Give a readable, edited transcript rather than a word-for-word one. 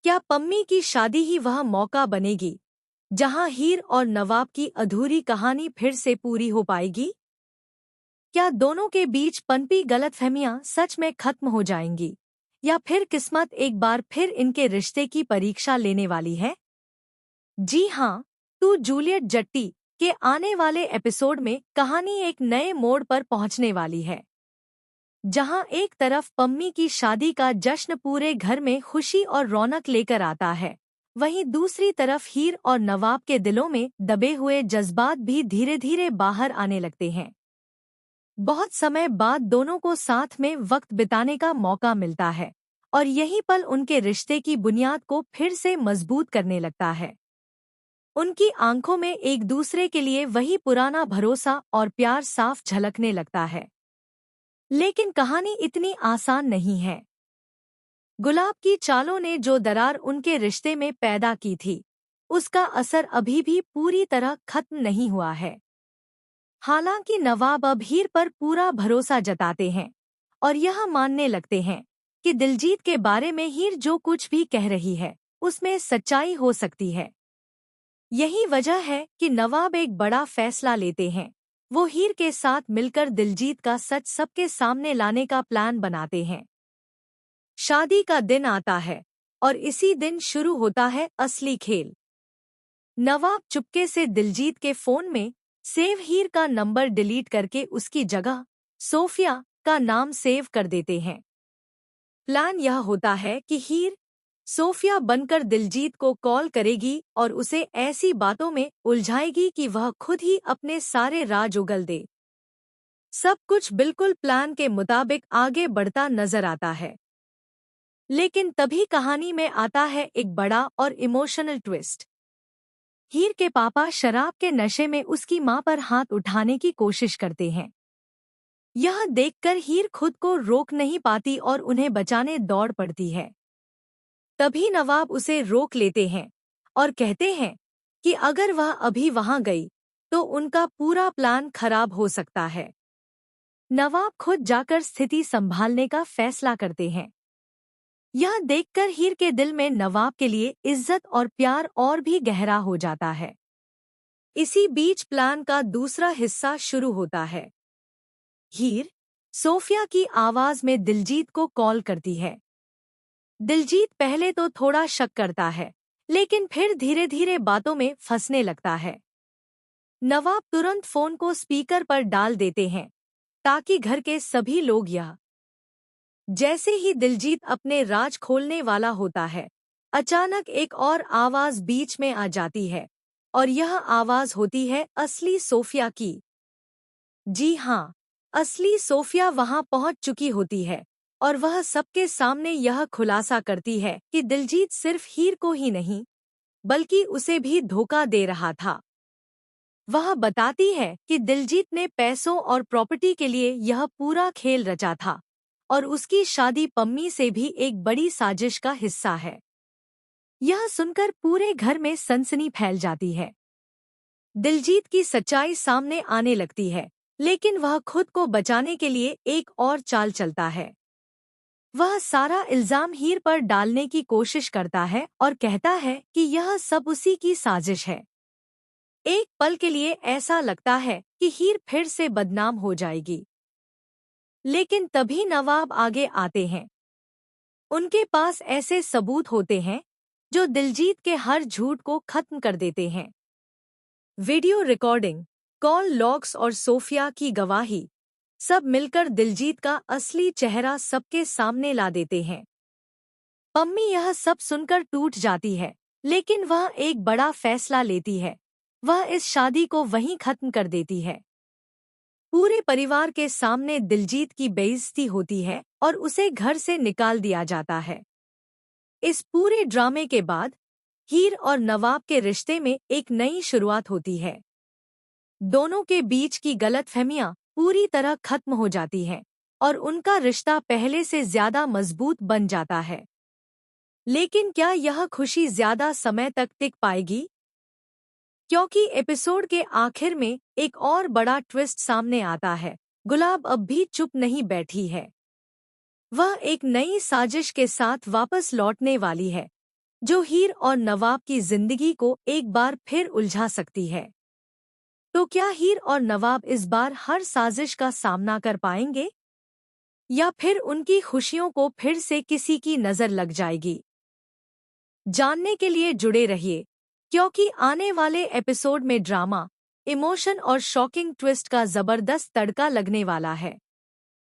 क्या पम्मी की शादी ही वह मौका बनेगी जहां हीर और नवाब की अधूरी कहानी फिर से पूरी हो पाएगी? क्या दोनों के बीच पनपी गलतफहमियां सच में खत्म हो जाएंगी, या फिर किस्मत एक बार फिर इनके रिश्ते की परीक्षा लेने वाली है? जी हाँ, तू जूलियट जट्टी के आने वाले एपिसोड में कहानी एक नए मोड़ पर पहुंचने वाली है, जहां एक तरफ पम्मी की शादी का जश्न पूरे घर में खुशी और रौनक लेकर आता है, वहीं दूसरी तरफ हीर और नवाब के दिलों में दबे हुए जज्बात भी धीरे धीरे बाहर आने लगते हैं। बहुत समय बाद दोनों को साथ में वक्त बिताने का मौका मिलता है, और यही पल उनके रिश्ते की बुनियाद को फिर से मजबूत करने लगता है। उनकी आंखों में एक दूसरे के लिए वही पुराना भरोसा और प्यार साफ झलकने लगता है। लेकिन कहानी इतनी आसान नहीं है। गुलाब की चालों ने जो दरार उनके रिश्ते में पैदा की थी, उसका असर अभी भी पूरी तरह खत्म नहीं हुआ है। हालांकि नवाब अब हीर पर पूरा भरोसा जताते हैं और यह मानने लगते हैं कि दिलजीत के बारे में हीर जो कुछ भी कह रही है, उसमें सच्चाई हो सकती है। यही वजह है कि नवाब एक बड़ा फैसला लेते हैं। वो हीर के साथ मिलकर दिलजीत का सच सबके सामने लाने का प्लान बनाते हैं। शादी का दिन आता है और इसी दिन शुरू होता है असली खेल। नवाब चुपके से दिलजीत के फोन में सेव हीर का नंबर डिलीट करके उसकी जगह सोफिया का नाम सेव कर देते हैं। प्लान यह होता है कि हीर सोफिया बनकर दिलजीत को कॉल करेगी और उसे ऐसी बातों में उलझाएगी कि वह खुद ही अपने सारे राज उगल दे। सब कुछ बिल्कुल प्लान के मुताबिक आगे बढ़ता नजर आता है। लेकिन तभी कहानी में आता है एक बड़ा और इमोशनल ट्विस्ट। हीर के पापा शराब के नशे में उसकी मां पर हाथ उठाने की कोशिश करते हैं। यह देखकर हीर खुद को रोक नहीं पाती और उन्हें बचाने दौड़ पड़ती है। तभी नवाब उसे रोक लेते हैं और कहते हैं कि अगर वह अभी वहां गई तो उनका पूरा प्लान खराब हो सकता है। नवाब खुद जाकर स्थिति संभालने का फैसला करते हैं। यह देखकर हीर के दिल में नवाब के लिए इज्जत और प्यार और भी गहरा हो जाता है। इसी बीच प्लान का दूसरा हिस्सा शुरू होता है। हीर सोफिया की आवाज में दिलजीत को कॉल करती है। दिलजीत पहले तो थोड़ा शक करता है, लेकिन फिर धीरे धीरे बातों में फंसने लगता है। नवाब तुरंत फोन को स्पीकर पर डाल देते हैं ताकि घर के सभी लोग यह जैसे ही दिलजीत अपने राज खोलने वाला होता है, अचानक एक और आवाज बीच में आ जाती है, और यह आवाज होती है असली सोफिया की। जी हाँ, असली सोफिया वहां पहुंच चुकी होती है और वह सबके सामने यह खुलासा करती है कि दिलजीत सिर्फ हीर को ही नहीं, बल्कि उसे भी धोखा दे रहा था। वह बताती है कि दिलजीत ने पैसों और प्रॉपर्टी के लिए यह पूरा खेल रचा था और उसकी शादी पम्मी से भी एक बड़ी साजिश का हिस्सा है। यह सुनकर पूरे घर में सनसनी फैल जाती है। दिलजीत की सच्चाई सामने आने लगती है, लेकिन वह खुद को बचाने के लिए एक और चाल चलता है। वह सारा इल्जाम हीर पर डालने की कोशिश करता है और कहता है कि यह सब उसी की साजिश है। एक पल के लिए ऐसा लगता है कि हीर फिर से बदनाम हो जाएगी। लेकिन तभी नवाब आगे आते हैं। उनके पास ऐसे सबूत होते हैं जो दिलजीत के हर झूठ को खत्म कर देते हैं। वीडियो रिकॉर्डिंग, कॉल लॉग्स और सोफिया की गवाही, सब मिलकर दिलजीत का असली चेहरा सबके सामने ला देते हैं। पम्मी यह सब सुनकर टूट जाती है, लेकिन वह एक बड़ा फैसला लेती है। वह इस शादी को वहीं खत्म कर देती है। पूरे परिवार के सामने दिलजीत की बेइज्जती होती है और उसे घर से निकाल दिया जाता है। इस पूरे ड्रामे के बाद हीर और नवाब के रिश्ते में एक नई शुरुआत होती है। दोनों के बीच की गलतफहमियां पूरी तरह खत्म हो जाती हैं और उनका रिश्ता पहले से ज्यादा मजबूत बन जाता है। लेकिन क्या यह खुशी ज्यादा समय तक टिक पाएगी? क्योंकि एपिसोड के आखिर में एक और बड़ा ट्विस्ट सामने आता है। गुलाब अब भी चुप नहीं बैठी है। वह एक नई साजिश के साथ वापस लौटने वाली है, जो हीर और नवाब की जिंदगी को एक बार फिर उलझा सकती है। तो क्या हीर और नवाब इस बार हर साजिश का सामना कर पाएंगे, या फिर उनकी खुशियों को फिर से किसी की नजर लग जाएगी? जानने के लिए जुड़े रहिए, क्योंकि आने वाले एपिसोड में ड्रामा, इमोशन और शॉकिंग ट्विस्ट का जबरदस्त तड़का लगने वाला है।